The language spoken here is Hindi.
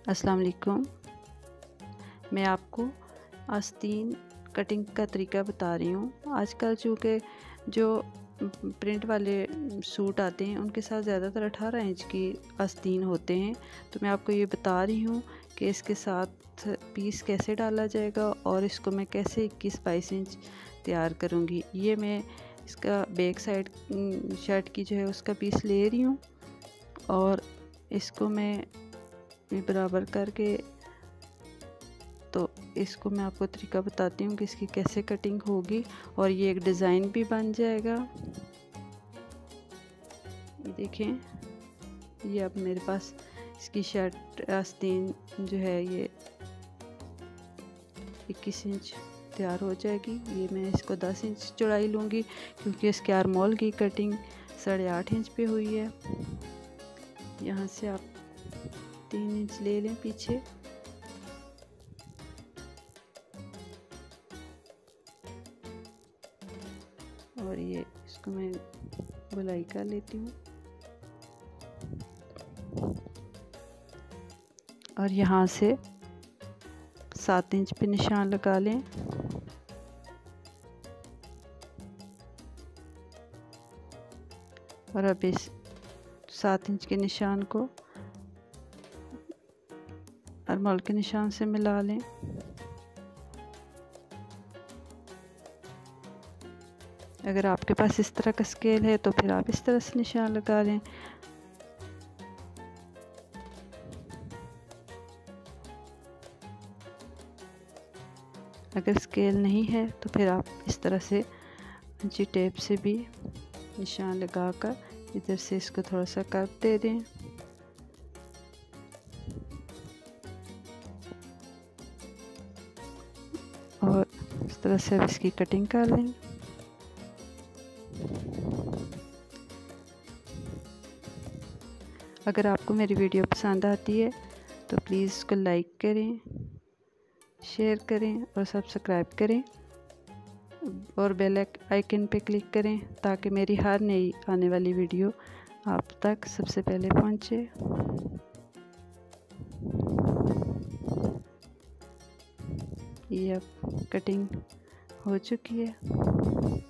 अस्सलाम वालेकुम। मैं आपको आस्तीन कटिंग का तरीका बता रही हूँ। आजकल चूँकि जो प्रिंट वाले सूट आते हैं उनके साथ ज़्यादातर 18 इंच की आस्तीन होते हैं, तो मैं आपको ये बता रही हूँ कि इसके साथ पीस कैसे डाला जाएगा और इसको मैं कैसे 21-22 इंच तैयार करूँगी। ये मैं इसका बैक साइड शर्ट की जो है उसका पीस ले रही हूँ और इसको मैं बराबर करके, तो इसको मैं आपको तरीका बताती हूँ कि इसकी कैसे कटिंग होगी और ये एक डिज़ाइन भी बन जाएगा। ये देखें, ये अब मेरे पास इसकी शर्ट आस्तीन जो है ये 21 इंच तैयार हो जाएगी। ये मैं इसको 10 इंच चौड़ाई लूँगी क्योंकि इसके आर्मोल की कटिंग 8.5 इंच पे हुई है। यहाँ से आप 3 इंच ले लें पीछे और ये इसको मैं गोलाई कर लेती हूँ और यहाँ से 7 इंच पे निशान लगा लें और अब इस 7 इंच के निशान को आर्मोल के निशान से मिला लें। अगर आपके पास इस तरह का स्केल है तो फिर आप इस तरह से निशान लगा लें। अगर स्केल नहीं है तो फिर आप इस तरह से इंची टेप से भी निशान लगाकर इधर से इसको थोड़ा सा कर्व दे दें और इस तरह से अब इसकी कटिंग कर लें। अगर आपको मेरी वीडियो पसंद आती है तो प्लीज़ इसको लाइक करें, शेयर करें और सब्सक्राइब करें और बेल आइकन पे क्लिक करें ताकि मेरी हर नई आने वाली वीडियो आप तक सबसे पहले पहुंचे। ये अब कटिंग हो चुकी है।